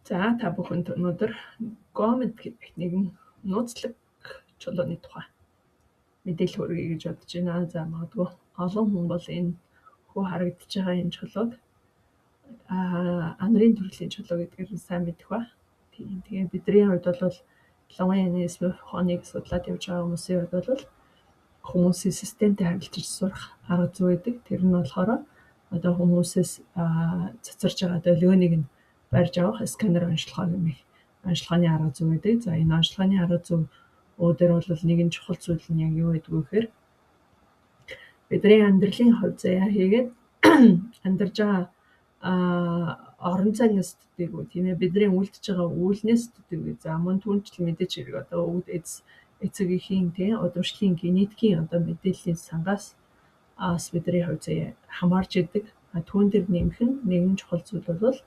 За та бүхэнд өнөөдөр гомед гэх нэгэн нууцлаг чулууны тухай мэдээлэл хүргэе гэж бодож байна. За магадгүй олон хүн бол энэ хүү харагдаж байгаа энэ чулууг анарын төрлийн чулуу гэдгээр сайн мэдэх ба. Тэгээд бидний хувьд бол Лаваны Смифхоныг судлаад явж байгаа хүмүүсийн хувьд бол хүмүүсийн системтэй харилцаж сурах арга зүй байдаг. Тэр нь болохоор одоо хүмүүсээс цацарч байгаа долгионыг нь барьж авах сканер онцлогооны арга зүй байдаг. За энэ онцлогооны арга зүй дээр бол нэгэн чухал зүйл нь яг юу гэдэг вэ гэхээр бидний амьдралын хувь заяа хийгээд амьдарч байгаа орон зайны студийг тийм ээ бидний үлдэж байгаа үүлнээс студийг за мөн түнчл мэдээж хэрэг одоо өвд эцэгийн тийм удамшлын генетикийн одоо мэдээллийн сангаас бидний хувь заяа хамаарч идэг. Түүн дээр нэмэх нь нэгэн чухал зүйл бол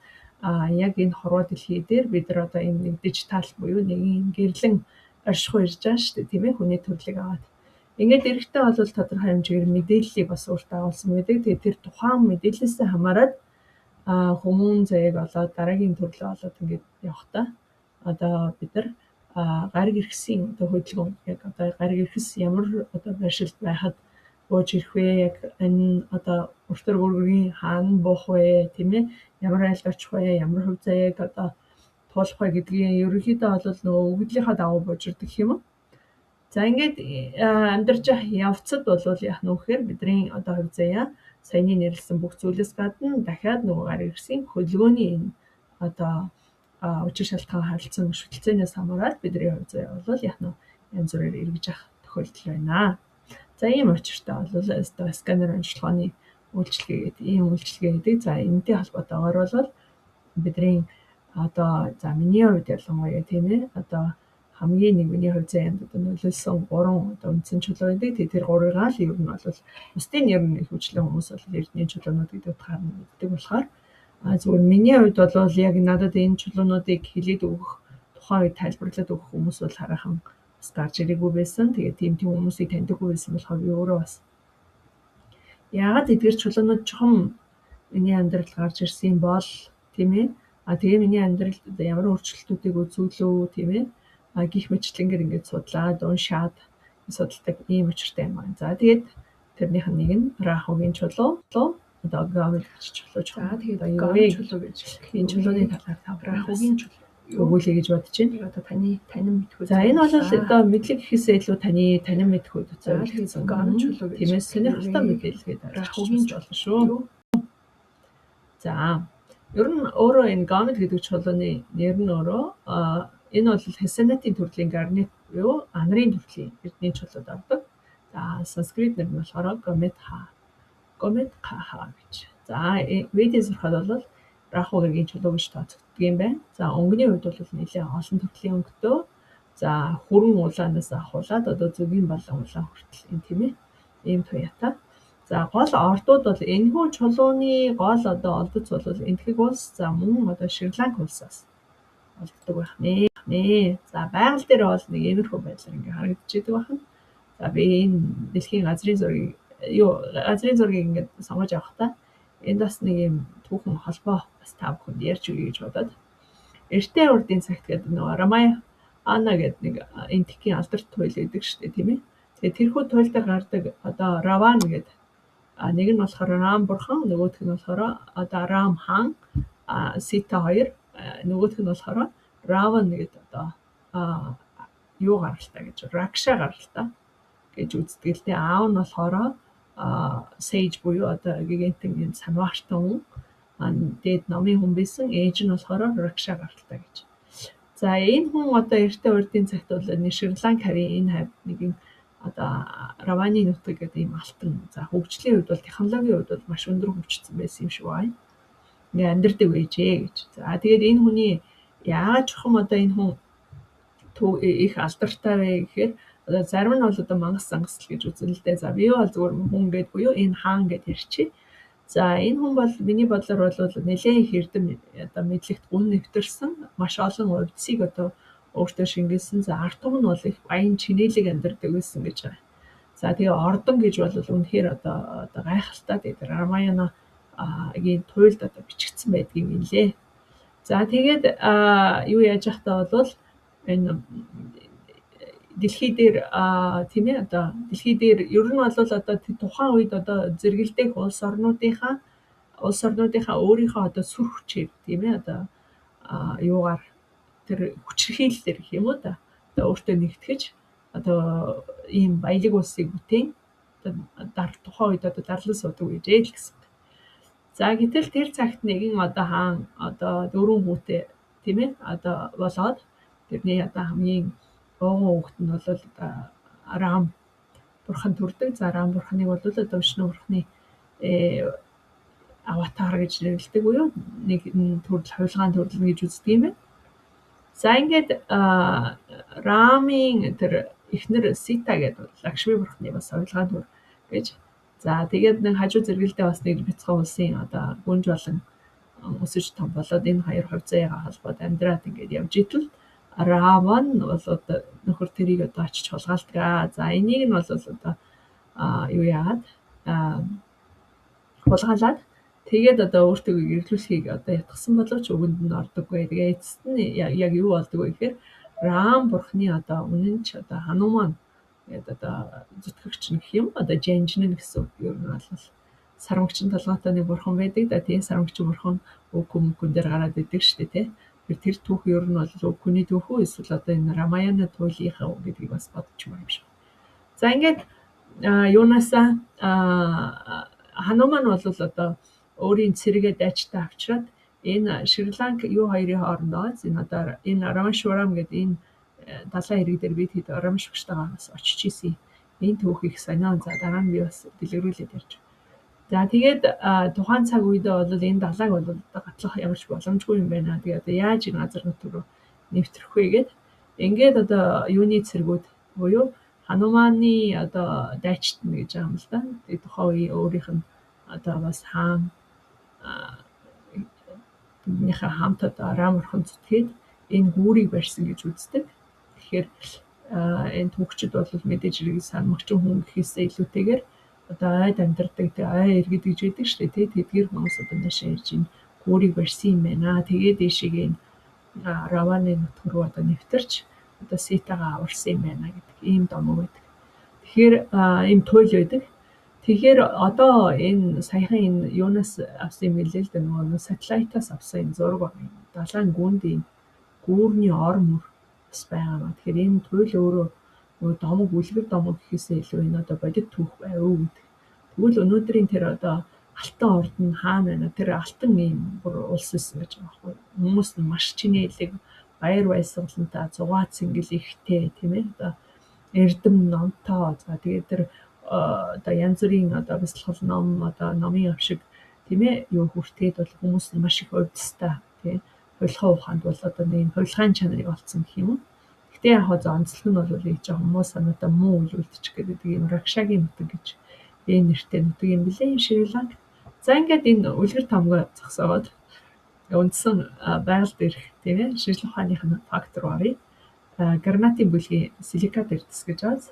яг энэ хорвоо дэлхий дээр бид нар одоо энэ нэг дижитал буюу нэгэн гэрлэн оршихуй ирж байгаа шүү дээ тийм ээ хүний төрлийг аваад. Ингээд эрэхтэй бол тодорхой хэмжээгээр мэдээллийг бас өөртөө агуулсан байдаг. Тэгээд тэр тухайн мэдээллээс хамаарат хүмүүн заяаг олоод дараагийн төрлөө олоод ингээд явахдаа одоо бид нар гариг иргэсийн одоо хөдөлгөөн яг одоо гариг иргэс ямар одоо байршилд байхад бууж ирэх вэ яг энэ одоо өртөр гүргийн хаана буух вэ тийм ээ ямар айлд очих вэ ямар хөв заяаг одоо туулах вэ гэдгийг ерөнхийдөө бол нөгөө өгдлийнхаа дагуу бууж ирдэг гэх юм уу. За ингээд амьдарч явцад бол яах нь вэ гэхээр бидний одоо хөв заяа саяны нэрлсэн бүх зүйлээс гадна дахиад нөгөө гариг иргэсийн хөдөлгөөний энэ одоо учир шалтгаан харилцан шүтэлцээнээс хамаарат бидний хувь заяа бол яах нь янз бүрээр эргэж авах тохиолдол байна. За ийм учиртай бол сканер онцлогооны үйлчилгээ гэдэг ийм үйлчилгээ гэдэг. За энэтэй холбоотойгоор бол бидний одоо за миний хувьд ялангуяа тийм ээ одоо хамгийн нэг миний хувь заяанд одоо нөлөөлсөн 3 одоо үндсэн чулуу байдаг. Тэр 3-ыг л ер нь бол бусдын ер нь хөгжлийн хүмүүс бол эрдэнэ чулуунууд гэдэг утгаар нь мэддэг болохоор зүгээр миний хувьд бол яг надад энэ чулуунуудыг хэлээд өгөх тухайн үед тайлбарлаад өгөх хүмүүс бол хараахан бас гарч ирээгүй байсан. Тэгээд тийм хүмүүсийг таньдаггүй байсан болохоор би өөрөө бас яагаад эдгээр чулуунууд чухам миний амьдралд гарч ирсэн бол тийм ээ тэгээ миний амьдралд ямар өөрчлөлтүүдийг үзүүлв тийм ээ гих мэтлэнгээр ингээд судлаад уншаад судалдаг ийм учиртай юм байна. За тэгээд тэрнийх нь нэг нь Рахогийн чулуу одоо гомед чулуу. За тэгээд гомед чулуу гэж энэ чулууны талаар та Рахогийн чулуу өгүүлэе гэж бодож байна. Одоо танин мэдхүү. За энэ бол одоо мэдлэг гэхээсээ илүү танин мэдхүүд зориулсан гомед чулуу гэж. Тиймээс сонирхолтой мэдээлгээд Рахогийн чулуу шүү. За ер нь өөрөө энэ гомед гэдэг чулууны нэр нь өөрөө энэ бол Хасанатын төрлийн гарнет буюу анарын төрлийн эрдэнэ чулууд ордог. За санскрит нэр нь болохоор гомед каха гэж. За ведийн сурахад бол Рахогийн чулуу гэж тооцогддог юм байна. За өнгөний хувьд бол нэлээд олон төрлийн өнгөтэй. За хүрэн улаанаас ахуулаад одоо зүгийн балан улаан хүртэл энэ тийм ээ ийм туяатай. За гол ордууд бол энэхүү чулууны гол одоо олдоц бол энэтхэг улс за мөн одоо Шри-Ланк улсаас олддог байх нэ. За байгаль дээр бол нэг иймэрхүү байдлаар ингээ харагдаж идэг байна. За би энэ дэлхийн газрын зургийг ингээд сонгож авахдаа энд бас нэг юм түүхэн холбоо бас та бүхэнд ярьж өгье гэж бодоод эртний урдын цагт гэдэг нөгөө Рамая Ана гэдэг нэг энтхийн алдарт туйл гэдэг шүү дээ тийм ээ. Тэгээд тэрхүү туйл дээр гардаг одоо Раван гэдэг нэг нь болохоор Рам бурхан нөгөөх нь болохоор одоо Рам хаан Сита 2 нөгөөх нь болохоор Раван гэдэг одоо юу гаргалтай гэж Ракша гаргалтай гэж үздэг л дээ. Аав нь болохоор Sage буюу одоо гигантын самвартан дээд номын хүн байсан. Ээж нь болохоор Ракша гаргалтай гэж. За энэ хүн одоо эртний урдын цагт бол Шри-Ланк харийн энэ хавьд нэгэн одоо Раваны нутаг гэдэг ийм алтан. За хөгжлийн хувьд бол технологийн хувьд бол маш өндөр хөгжсөн байсан юм шиг байна. Ингээ амьдардаг байжээ гэж. За тэгээд энэ хүний яагаад чухам одоо энэ хүн их алдартай вэ гэхээр одоо зарим нь бол одоо мангас зангасл гэж үзэн л дээ. За би бол зүгээр хүн гээд буюу энэ хаан гэд ярьчих. За энэ хүн бол миний бодлоор бол нэлээд их эрдэм одоо мэдлэгт гүн нэвтэрсэн маш олон увдсыг одоо өөртөө шингээсэн. За ард түмэн нь бол их баян чинээлэг амьдардаг байсан гэж байгаа. За тэгээ ордон гэж бол үнэхээр одоо гайхалтай. Тэгээд Рамаяна гийн туйлд одоо бичигдсэн байдгийг юм лээ. За тэгээд юу яаж явахдаа бол энэ дэлхий дээр тийм ээ одоо дэлхий дээр ер нь бол одоо тухайн үед одоо зэрэгэлдэх улс орнуудынхаа өөрийнхөө одоо сүр хүчээр тийм ээ одоо юугаар тэр хүчирхийллээр гэх юм уу та одоо өөртөө нэгтгэж одоо ийм баялаг улсыг бүтээн тухайн үед одоо дарлан суудаг үежээ л гэсэн. За гэтэл тэр цагт нэгэн одоо хаан одоо 4 хүүтэй тийм ээ одоо болоод тэрний одоо хамгийн гогоо хүүхэд нь бол одоо Рам бурхан төрдөг. За Рам бурханыг бол одоо Вишну бурханы аватар гэж нэрлэдэг буюу нэг төрөл хувилгаан төрөл гэж үздэг юм байна. За ингээд Рамын тэр эхнэр Сита гэдэг Лакшми бурханы бас хувилгаан төр гэж. За тэгээд нэг хажуу зэрэгэлдээ бас нэг бяцхан улсын одоо гүнж болон өсөж том болоод энэ хоёр хувьцаага холбоод амьдраад ингээд явж итэл Раван бол одоо нөхөр тэрийг одоо очиж хулгайлдаг. За энийг нь бол одоо юу яагаад хулгайлаад тэгээд одоо өөртөө гэрлүүлэхийг одоо ятгсан боловч өгөнд нь ордоггүй. Тэгээ эцэст нь яг юу болдгоо гэхээр Рам бурхны одоо үнэнч одоо Хануман гэдэг одоо зүтгэгч нэг юм одоо Жанжин гэсэн үг юм бол сарамгчин толгойтой нэг бурхан байдаг. Да тийм сарамгчин бурхан үгүн дээр гараад идэг шүү дээ тий. Тэр түүх ер нь бол үгүний түүх үү эсвэл одоо энэ Рамаяна туйлынхаа үг гэдгийг бас бодчихмаар юм шиг. За ингээд юунасаа Хануман бол одоо өөрийн цэрэгээ дайчтай авчираад энэ Шри-Ланк юу хоёрын хоорондоо энэ одоо энэ Рамашварам гэдэг энэ далайн ирэг дээр бид хэд Рамашвартайгаа бас очиж исэн. Энэ түүхийг сонион за дараа нь би бас дэлгэрүүлээд ярьж. За тэгээд тухайн цаг үедээ бол энэ далайг бол гатлах ямарч боломжгүй юм байна. Тэгээд одоо яаж энэ газар нутгаар руу нэвтрэх вэ гэд ингээд одоо юуны цэргүүд буюу Хануманы одоо дайчт нь гэж байгаа юм л да. Тэгээд тухайн үеийн өөрийнх нь одоо бас хаан биднийхээ хамт одоо Рам бурхан зүтгээд энэ гүүрийг барьсан гэж үздэг. Тэгэхээр энэ түүхчид бол мэдээж хэрэг санамгчин хүн гэхээсээ илүүтэйгээр одоо ойд амьдардаг тэг ой иргэд гэж байдаг шүү дээ. Тэдгээр хүмүүс одоо наашаа ирж энэ гүүрийг барьсан юм байна. Тэгээд дэшиг энэ Раваны нутг руу одоо нэвтэрч одоо Ситагаа аварсан юм байна гэдэг ийм домог байдаг. Тэгэхээр ийм туйл байдаг. Тэгэхээр одоо энэ саяхан энэ юунаас авсан юм гэлээ л да нөгөө сателлитаас авсан энэ зураг байна. Далайн гүндийн гүүрний ор мөр бас байгаа. Тэгэхээр энэ туйл өөрөө нөгөө домог үлгэр домог гэхээсээ илүү энэ одоо бодит түүх байв гэдэг. Тэгвэл өнөөдрийн тэр одоо алтан ордон хаана байна? Тэр алтан ийм бүр улс байсан гэж байгаа байхгүй. Хүмүүс нь маш чинээлэг баяр баясгалантай зугаа цэнгэл ихтэй тийм ээ. Одоо эрдэм номтой. За тэгээд тэр одоо янз бүрийн одоо бясалгал ном одоо номын авшиг тийм ээ юу хүртгээд бол хүмүүс нь маш их өвдөстэй тийм хувилхан ухаанд бол одоо нэг хувилгаан чанарыг олцсон гэх юм уу. Гэтэ яг хоо онцлог нь бол ийж хүмүүс санаатаа муу үйл үлдчих гэдэг ийм Ракшагийн нутаг гэж энэ нэртэй нутаг юм билээ Шри-Ланк. За ингээд энэ үлгэр томгоо зогсоогоод үндсэн байгаль дээрх тийм ээ шинжлэх ухааных нь фактор орё. Гранатын бүлгийн силикат эрдэс гэж байна.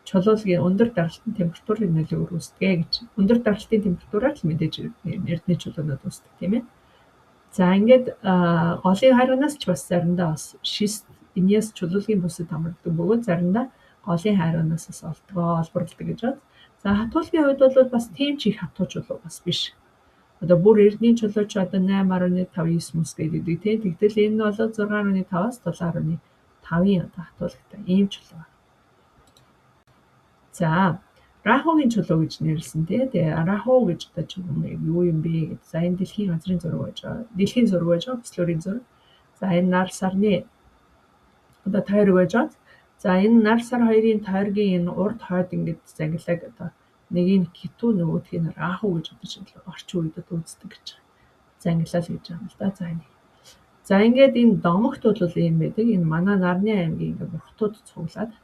Чулуулгийн өндөр даралтын температурын нөлөөгөөр үүсдэг гэж. Өндөр даралтын температураар л мэдээж эрдэнэ чулуунууд үүсдэг тийм ээ. За ингээд голын хайрганаас ч бас заримдаа бас шист энэс чулуулгийн бүсэд хамрагддаг бөгөөд заримдаа голын хайрганаас бас олборлдог гэж байна. За хатуулгийн хувьд бол бас тийм ч их хатуу чулуу бас биш. Одоо бүр эрдэнэ чулууч одоо 8.5-9 мөс гэдэг тийм. Тэгтэл энэ нь бол 6.5-аас 7.5-ын одоо хатуулагтай ийм чулуу. За Рахугийн чулуу гэж нэрлсэн тий. Тэгээ Раху гэж одоо юу юм бэ гэдэг. За энэ дэлхийн газрын зураг байж байгаа. Дэлхийн зураг байж байгаа. Флорийн зураг. За энэ нар сарны одоо тойрог байж байгаа. За энэ нар сар хоёрын тойргийн энэ урд хойд ингээд зангилаг одоо нэгийг Кету нөгөөх нь Раху гэж одоо орчин үед одоо үздэг гэж зангилал гэж байгаа юм л да. За энэ. За ингээд энэ домогт бол ийм байдаг. Энэ манай Нарны аймгийн ингээд бурхтууд цуглаад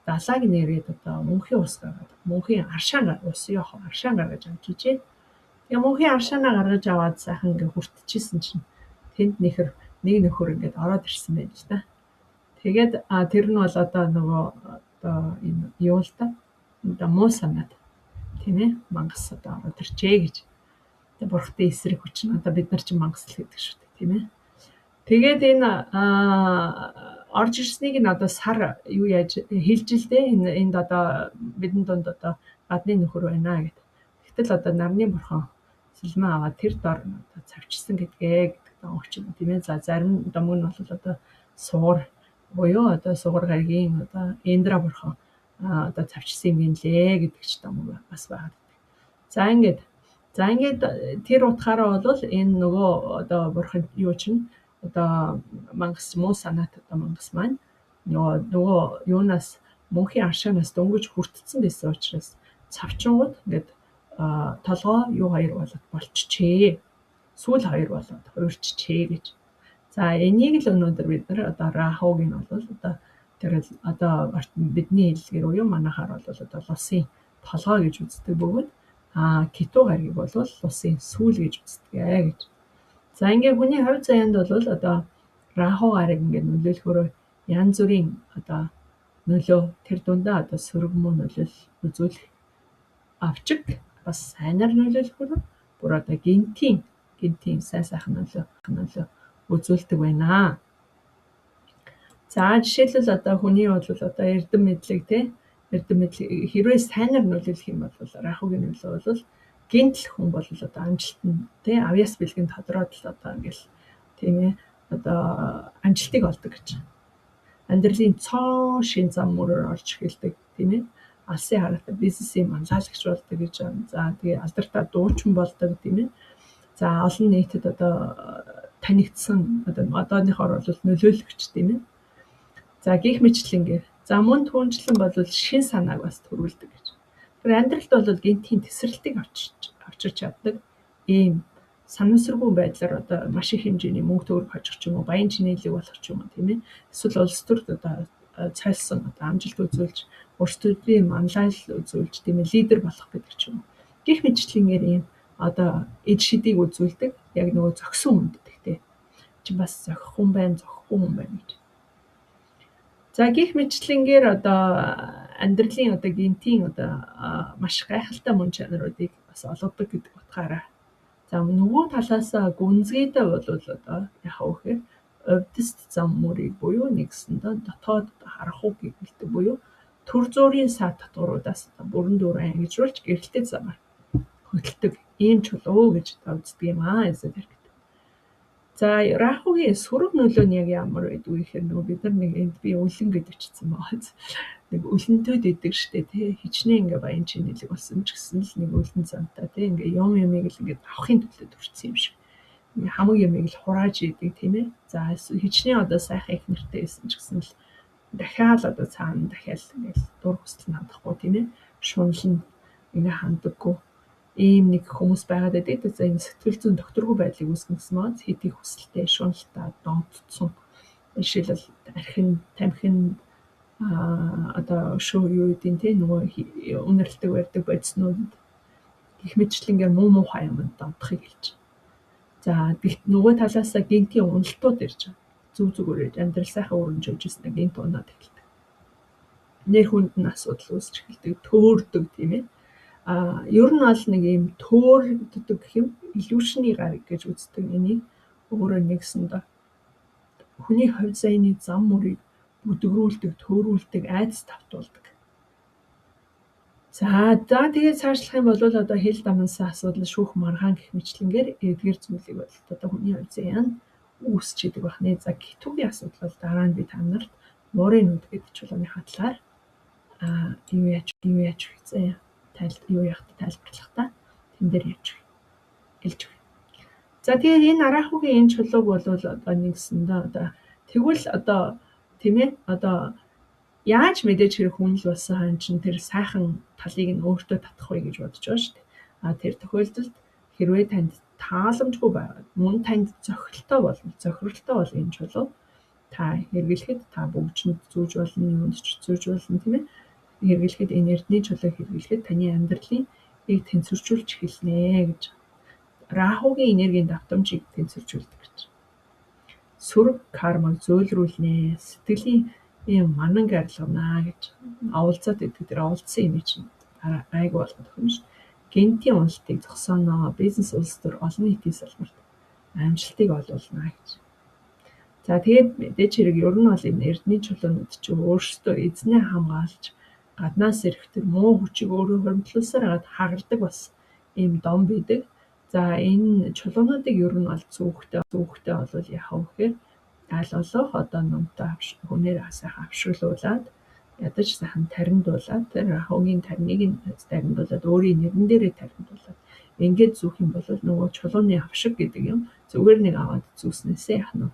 далайг нэрээд одоо мөнхийн ус гаргаад мөнхийн аршаан гаргаж авч ижээ. Тэгээ мөнхийн аршаанаа гаргаж аваад сайхан ингээ хүртчихсэн чинь тэнд нэг нөхөр ингээд ороод ирсэн байж та. Тэгээд тэр нь бол одоо нөгөө одоо энэ юу л та муу санаад тийм ээ мангас одоо ороод ирчээ гэж. Тэгээ бурхтын эсрэг хүч нь одоо бид нар чинь мангас л гэдэг шүү дээ тийм ээ. Тэгээд энэ орж ирснийг нь одоо сар юу яаж хэлж л дээ. Энд одоо бидний дунд одоо гадны нөхөр байна гэдэг. Гэтэл одоо нарны бурхан сэлмэн аваад тэр дор одоо цавчсан гэдгээ гэдэг донч юм тийм ээ. За зарим домог нь бол одоо суур буюу одоо сугар гаригийн одоо Индра бурхан одоо цавчсан юм лээ гэдэг ч домог бас байна. За ингээд тэр утгаараа бол энэ нөгөө одоо бурхан юу чинь одоо мангас муу санаат одоо мангас маань нөгөө юунаас мөнхийн аршаанаас дөнгөж хүртсэн байсан учраас цавчингууд ингээд толгой юу хоёр болоод болчихжээ. Сүүл хоёр болоод хуурчжээ гэж. За энийг л өнөөдөр бид нар одоо Рахугийн бол одоо тэр одоо бидний хэллэгээр уу манайхаар бол одоо лусын толгой гэж үздэг бөгөөд Кету гаригийг бол лусын сүүл гэж үздэг гэж. За ингээ хүний хувь заяанд бол одоо Раху гариг ингээ нөлөөлөхөөр янз бүрийн одоо нөлөө тэр дундаа одоо сөрөг муу нөлөөл үзүүлэх авчиг бас сайнаар нөлөөлөхөөр бүр одоо гинтийн сайн сайхан нөлөө үзүүлдэг байна. За жишээлбэл одоо хүний бол одоо эрдэм мэдлэг хэрвээ сайнаар нөлөөлөх юм бол Рахугийн нөлөө бол гинтл хүн бол одоо амжилтанд авьяас бэлгэнд тодроод л одоо ингээл тийм ээ одоо амжилтыг олдог гэж. Амьдралын цоо шин зам мөрөөр орж эхэлдэг тийм ээ. Алсын хараатай бизнесийн манлайлагч болдог гэж байна. За тэгээ алдартай дуучин болдог тийм ээ. За олон нийтэд одоо танигдсан одооныхоор бол нөлөөлөгч тийм ээ. За гих мэтлэнгээр за мөн түнжлэн бол шин санааг бас төрүүлдэг гэж. Тэр амьдралд бол гинтийн тесрэлтийг авчирч чаддаг ийм санамсаргүй байдлаар одоо маш их хэмжээний мөнгө төгрөг хожих ч юм уу, баян чинээлэг болох ч юм уу тийм ээ. Эсвэл улс төрд одоо цайлсан одоо амжилт үзүүлж, өөрсдийн манлайлал үзүүлж тийм ээ, лидер болох гэдэг ч юм уу. Гих мэтлэнгээр ийм одоо эд шидийг үзүүлдэг яг нөгөө зөксөн хүнд гэхдээ чи бас зохих хүн байна, зохихгүй хүн байна гэж. За гих мэтлэнгээр одоо амьдралын одоо гинтийн одоо маш гайхалтай мөн чанаруудыг бас олгодог гэдэг утгаараа. За нөгөө талаас гүнзгийдээ бол одоо яхаа вэхээр овдист зам мөрийг буюу нэгсэндээ дотоод харах уу гэдэг буюу төр зүрийн саа татваруудаас бүрэн дүүрэн ангижруулж гэрэлтэй замаар хөдөлдөг ийм чулуу гэж үздэг юм эсэд хэрэг. За Рахугийн сөрөг нөлөө нь яг ямар байдг вэ гэхээр нөгөө бид нар нэг энд би үлэн гэж өчсөн байгаа. Нэг үлэнтөд идэг штэ тий хичнээн ингээ баян чинэлэг болсон ч гэсэн л нэг үлэн цантай тий ингээ юмыг л ингээ авахын төлөө төрсэн юм шиг. Ингээ хамаг юмыг л хурааж идэг тийм ээ. За хичнээн одоо сайхан их нэртэй байсан ч гэсэн л дахиад одоо цаана дахиад ингээл дур хүсэл хандахгүй тийм ээ. Шунлан ингээ ханддаггүй ийм нэг хүмүүс байгаад байдаг. За энэ сэтгэл зүйн докторгүй байдлыг үүсгэнсэн маань хэд их хүсэлтэй шуналтаа донтцсон. Жишээлбэл архин тамхин одоо шуу юу гэдэг нь тий нөгөө үнэрлдэг барьдаг бодиснууд гих мэтлэнгээр муу хай юм донтохыг хэлж. За нөгөө талаас гинтийн уналтууд ирж байгаа. Зүг амьдрал сайхан өрнж явжсэн гинт унаад эхэлдэг. Нэр хүнд нь асуудал үүсч эхэлдэг, төөрдөг тийм ээ. Ер нь бол нэг юм төөрдөг гэх юм илүүшний гариг гэж үздэг. Энийг өөрөөр нэгсэндээ хүний хувь заяаны зам мөрийг бүдгрүүлдэг, төөрүүлдэг, айдас тавтуулдаг. За тэгээд цаашлах юм бол одоо хэл дамнасан асуудал шүүх маргаан гэх мэтлэнгээр эдгээр зүйлийг бол одоо хүний хувь заяанд үүсч идэг байна. За Кетугийн асуудал бол дараа нь би та нарт морин нүд гэдэг чулууны хатлаар юу яаж заяа юу яах тайлбарлах та тэн дээр яаж хэлж өгье. За тэгээд энэ Рахугийн энэ чулууг бол одоо нэгсэндээ одоо тэгвэл одоо тийм ээ одоо яаж мэдээж хэрэг хүн л болсон хаан чинь тэр сайхан талыг нь өөртөө татах вэ гэж бодож байгаа шүү дээ. Тэр тохиолдолд хэрвээ танд тааламжгүй байгаад мөн танд зохиролтой бол энэ чулуу та хэрэглэхэд та бүгжинд зүүж болно, юунд ч зүүж болно тийм ээ. Хэрэглэхэд энэ эрдний чулуу хэрэглэхэд таны амьдралыг тэнцвэржүүлж эхэлнэ гэж. Рахугийн энергийн давтамжийг тэнцвэржүүлдэг гэж. Сүрэг кармаг зөөлрүүлнэ, сэтгэлийн ийм мананг арилгана гэж оволцоод идэг. Тэр оволцсон юм чинь гайг болгох юм шүү. Гинтийн уналтыг зогсооно, бизнес улс төр олон нийтийн салбарт амжилтыг олуулна гэж. За тэгээд мэдээж хэрэг ер нь бол энэ эрдэнэ чулуунууд чи өөрсдөө эзнээ хамгаалж гаднаас ирэх тэр муу хүчийг өөрөө хоригдлуулсаар хагаад хагардаг бас ийм дом байдаг. За энэ чулуунуудыг ер нь бол зүүхтэй бол яах вэ гэхээр аль болох одоо номтой хүнээр сайхан авшиглуулад ядаж сайхан тархиндуулаад тэр хогийн тарныг нь тархиндуулаад өөрийн нэрэн дээрээ тархиндуулаад ингээд зүүх юм бол нөгөө чулууны авшиг гэдэг юм зүгээр нэг аваад зүүснээсээ яах нь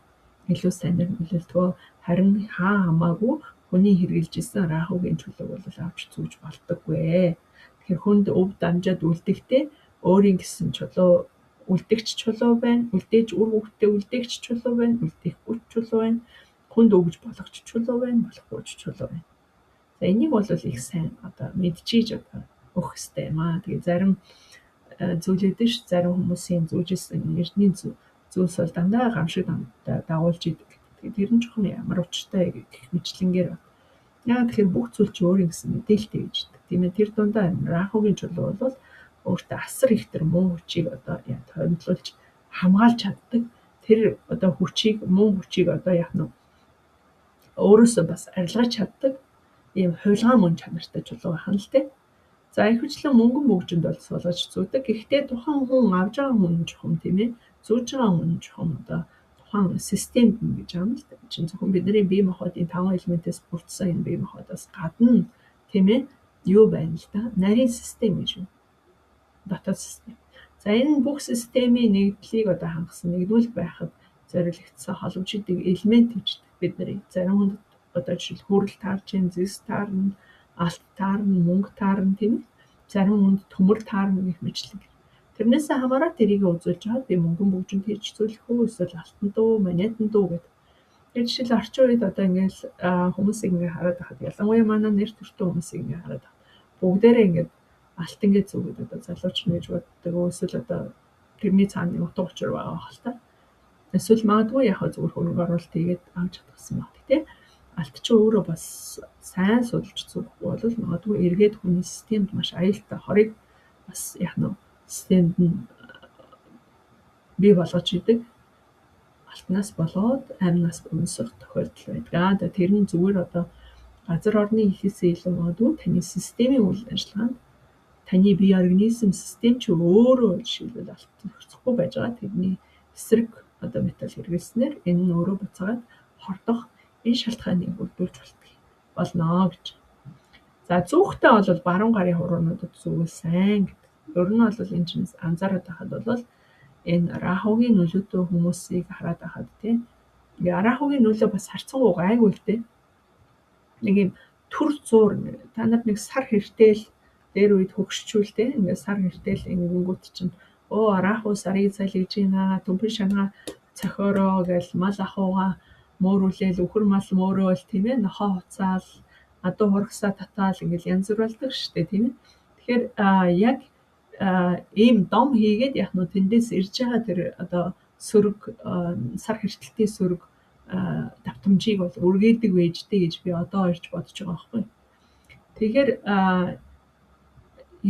илүү сайнэр нөлөөлтгөө харин хамаагүй хүний хэрглэж исэн рахугийн чулууг бол авч зүүж болдоггүй. Тэгэхээр хүнд өв дамжаад үлдэхдээ өөрийн гэсэн чулуу үлдэгч чулуу байна, үлдээж үр хөвгтөө үлдээгч чулуу байна, үлдээхгүй чулуу байна, хүнд өгж болгоч чулуу байна, болохгүй чулуу байна. За энийг бол их сайн одоо мэдчихийж одоо өгөх хэрэгтэй юм аа. Тэгээ зарим зүйлүүдэн ш зарим хүмүүсийн зүүжсэн эрдний зүйлс бол дандаа гамшиг дагуулж идэг. Тэр нь жоохон ямар учиртай гэх мэтлэнгээр байна. Яагаад тэгэхээр бүх зүйл чи өөрийн гэсэн мэдээлэлтэй гэж байдаг. Тийм ээ тэр дундаа рахугийн чулуу бол өөртөө асар их тэр муу хүчийг одоо томилуулж хамгаалж чаддаг. Тэр одоо хүчийг муу хүчийг одоо яах нь өөрөөсөө бас арилгаж чаддаг ийм хулгай мөн чанартай чулуу байна л дээ. За ихэвчлэн мөнгөн бөгжөнд бол суулгаж зүүдэг. Гэхдээ тухайн хүн авж байгаа хүн чухам тийм ээ. Зүүж байгаа хүн чухам одоо тухайн систем гэж аам л дээ. Чин зөвхөн бидний бие махбодын 5 элементээс бүрдсэн энэ бие махбодоос гадна тийм ээ юу байна л да? Нарийн систем гэж байна. Дотоод систем. За энэ бүх системийн нэгдлийг одоо хангасан нэгдвэл байхад зориулагдсан холбогддог элемент гэж бидний зарим хүнд одоо жишээл хүрэл таарч, зэс таарна, алт таарна, мөнгө таарна тийм ээ. Зарим хүнд төмөр таарна гэх мэтлэг. Тэрнээс хамаарат тэрийг үзүүлж аваад би мөнгөн бөгжөнд хийж зүйлэх үү эсвэл алтан дуу, монетын дуу гэдэг. Тэр жишээл орчин үед одоо ингээл хүмүүсийг ингээ хараад байхад ялангуяа манай нэр төртөө хүмүүсийг ингээ хараад бүгдээрээ ингээ алтан гэж зүгээд одоо залууч нь гэж боддог. Эсвэл одоо тэрний цаана утга учир байгаа хэл та. Эсвэл магадгүй яг зүгээр хөрөнгө оруулалт хийгээд авч чадсан баг тий. Алт чи өөрөө бас сайн судалж зүггүй бол магадгүй эргээд хүний системд маш аюултай хорыг бас яг нь системд нь бий болгож идэг. Алтнаас болоод амнаас өмсөх тохиолдол байдаг. Тэр нь зүгээр одоо газар орны ихээсээ илүү магадгүй таны системийн үйл ажиллагаанд таны бие организм систем чи өөрөө жишээлбэл алтан зохицохгүй байж байгаа. Тэрний эсрэг одоо металл хэрэглэснээр энэ нь өөрөө буцаагаад хордох энэ шалтгааныг бүрдүүлж болно гэж. За зүүхтэй бол баруун гарын хуруунуудад зүгэл сайн гэдэг. Ер нь бол энэ чинь анзаараад байхад бол энэ рахугийн нөлөөтэй хүмүүсийг хараад байхад тийм. Ингээ рахугийн нөлөө бас харцангуй гайгүй л дээ. Нэг юм төр зуур та нар нэг сар хэртэл дээр үед хөгшчүүлтэй ингээ сар хэртэл ингэнгүүт чинь раху сарыг цалигж ийна төмпөр шанаа цохиороо гэл мал ахууга мөөрүүлэл өхөр мал мөөрөөл тийм ээ нохоо хуцаал адуу хургасаа татаал ингээл янз бүр болдог шүү дээ тийм ээ. Тэгэхээр яг ийм дом хийгээд яг нь тэндээс ирж байгаа тэр одоо сөрөг сар хэртэлтийн сөрөг давтамжийг бол үргээдэг байжтэй гэж би одоо ирж бодож байгаа байхгүй. Тэгэхээр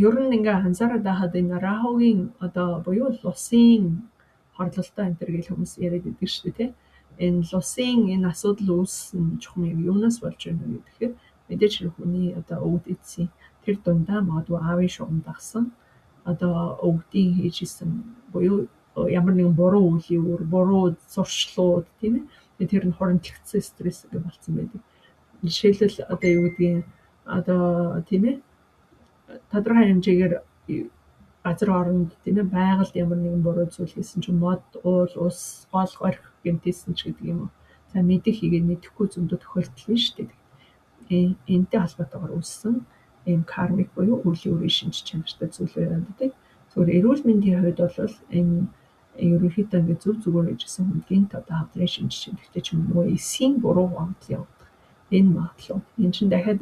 ер нь ингээ анзаараад байхад энэ рахугийн одоо буюу лусын хорлолтой энэ төр гэл хүмүүс яриад идэг шүү дээ тийм. Энэ лусын энэ асуудал үүссэн чухам юунаас болж байна вэ гэхээр мэдээж хүний одоо өвд эцсийн тэр дундаа магадгүй аавын шугам дагсан одоо өвдийн хийжсэн буюу ямар нэгэн буруу үеийн үр буруу зуршлууд тийм ээ тэр нь хуримтлагдсан стресс гэж болсон байдаг. Жишээлбэл одоо юу гэдгийг одоо тийм ээ тодорхой хэмжээгээр газар оронд тийм ээ байгальд ямар нэгэн буруу зүйл хийсэн чинь мод уул ус гол горих гэмтээсэн ч гэдэг юм уу. За мэдээ хийгээд мэдэхгүй зөндөө тохиолдол нь шүү дээ. Энтэй холбоотойгоор үүссэн ийм кармик буюу үлийн үрийн шинж чанартай зүйлээр байдаг. Зүгээр эрүүл мэндийн хувьд бол энэ ерөнхийдөө ингээд зүг зүгээр хийжсэн хүндгийн одоо хавдрын шинж чанартай ч юм уу эсийн буруу хавдал явдаг. Энэ магадлал. Энэ чинь дахиад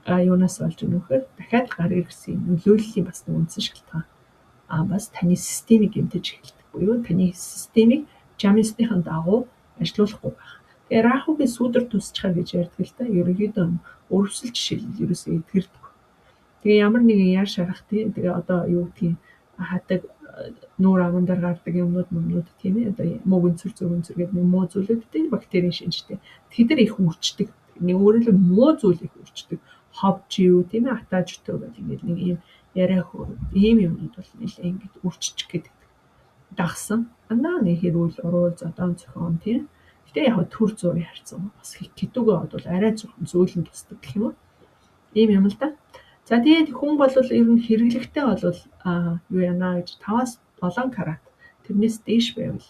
юунаас болж байгаа нөхөр дахиад гар иргэсийн нөлөөллийн бас нэг үндсэн шалтгаан. Бас таны системийг гэмтэж эхэлдэг. Буюу таны системийг жамсныхын дагуу ажилуулахгүй байх. Тэгээ рахугийн сүдэр тусчхаа гэж ярьдаг л та. Ерөнхийдөө өрөвсөл жишээл ерөөсөө эдгэрдэг. Тэгээ ямар нэгэн яар шарах тий. Тэгээ одоо юу гэдгийг хадаг нүүр амандар гардаг юмнууд тийм ээ одоо мөг өнцөр зөв өнцөр гэдэг нэг муу зүйлүүдтэй бактерийн шинжтэй. Тэд нар их үрчдэг. Нэг өөрөөр муу зүйл их үрчдэг. Ховж юу тийм ээ атаажтай бол ингээд нэг ийм яриа хөө ийм юмнууд бол нэлээ ингээд үрччих гэдэг. Дагсан. Андаа нэг хэрүүл уруул зодон зохион тийм. Гэтэ яг төр зургийн харьцан бас хитүүгээ бодвол арай зөвхөн зөөлөн тусдаг гэх юм уу? Ийм юм л да. За тэгээд хүн бол ер нь хэрэглэхдээ бол юу яана гэж 5-аас 7 карат тэрнээс дээш байвал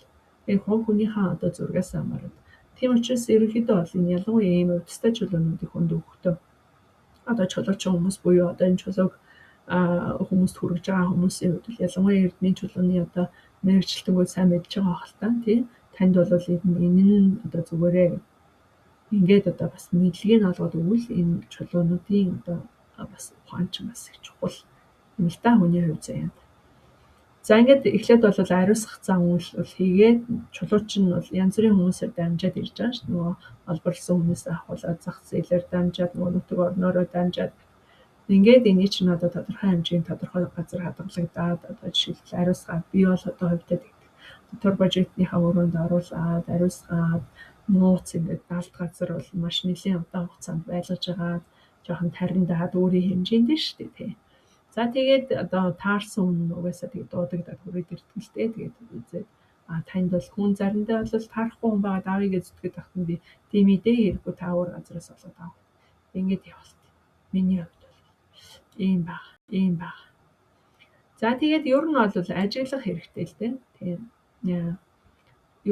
хувь хүнийхээ одоо зургаас хамаарат. Тийм учраас ерөнхийдөө бол энэ ялангуяа ийм өвдөстэй чулуунуудыг хүнд өгөхдөө одоо чулуучин хүмүүс буюу одоо энэ чулууг хүмүүст хүргэж байгаа хүмүүсийн хувьд ялангуяа эрдний чулууны одоо мэрэгчлэлтгүүд сайн мэдж байгаа хэл та тийм танд бол энэ нь одоо зүгээрээ ингээд одоо бас мэдлэгийг нь олгоод өгвөл энэ чулуунуудын одоо бас ухаан ч бас их чухал юм л та хүний хувьд заяа. За ингээд эхлээд бол ариусгах зан үйл бол хийгээд чулуучин нь бол янз бүрийн хүмүүсээр дамжаад ирж байгаа шүү. Нөгөө олборлсон хүмүүс ахуулаад зах зээлээр дамжаад нөгөө нутаг орноороо дамжаад ингээд эний чинь одоо тодорхой хэмжээний тодорхой газар хадгалагдаад одоо жишээлбэл ариусгаад би бол одоо хувьдаа тэгдэг. Турбожитныхаа өрөөнд оруулаад ариусгаад нууц ингээд далд газар бол маш нэлийн удаан хугацаанд байлгаж байгаа жоохон тариндаад өөрийн хэмжээнд нь шүү дээ тий. За тэгээд одоо таарсан үнэ угаасаа тэгээд дуудагдаад хүрээд ирдэг л дээ. Тэгээд үзээд танд бол хүн заримдаа бол таарахгүй хүн байгаа давыг эзэтгэж тахтан би тийм идэ хэрэггүй таавар газраас олоод авах. Ингээд явалт. Миний хувьд бол ийм баг. За тэгээд ер нь бол ажиглах хэрэгтэй л дээ. Тийм.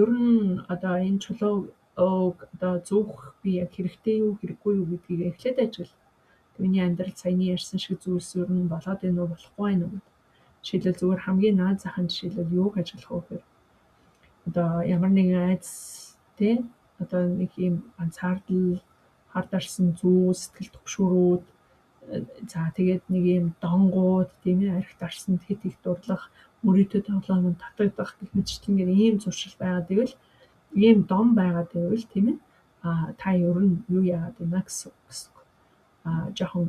Ер нь одоо энэ чулууг одоо зүүх би яг хэрэгтэй юу хэрэггүй юу гэдгийг эхлээд ажиглах. Миний амьдрал саяны ярьсан шиг зүйлс ер нь болоод байна уу болохгүй байна уу. Жишээлбэл зүгээр хамгийн наад захын жишээлбэл юуг ажиглах вэ гэхээр одоо ямар нэгэн айдас тий одоо нэг юм ганцаардал хар дарсан зүү сэтгэл төгшрүүд за тэгээд нэг юм донгууд тийм ээ арх дарсан хит их дурлах мөрөөдөө тоглоомд татагдах гэх мэтчлэн ийм зуршил байгаад ивэл ийм дом байгаад ивэл тийм ээ та ер нь юу яагаад байна гэсэн жоохон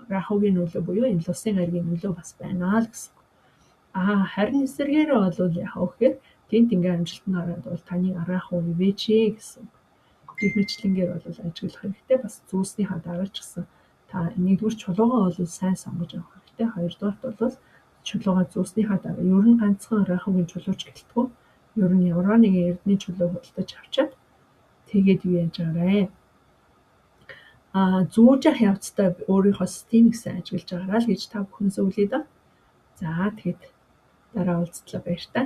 рахогийн нөлөө буюу энэ лусын гаригийн нөлөө бас байна л гэсэн. Харин эсвэргээр бол яах вэ гэхээр тент ингээ амжилтанд ороод бол таны аргаах уу ивэж гэсэн. Гэх мэтлэнгээр бол ажиглах хэрэгтэй бас зүүснийхаа дараач гэсэн. Та нэгдүгээр чулуугаа бол сайн сонгож авах хэрэгтэй. Хоёрдугаарт бол чулуугаа зүүснийхаа дараа ер нь ганцхан рахогийн чулууч гэлтгүү. Ер нь ямар нэгэн эрдний чулуу худалдаж авчаад тэгээд юу яаж байгаарэ. Зүүж явах явцдаа өөрийнхөө системийг сайн ажиглаж байгаарай л гэж та бүхнээс үлээ даа. За тэгэд дараа уулзтлаа баяр та.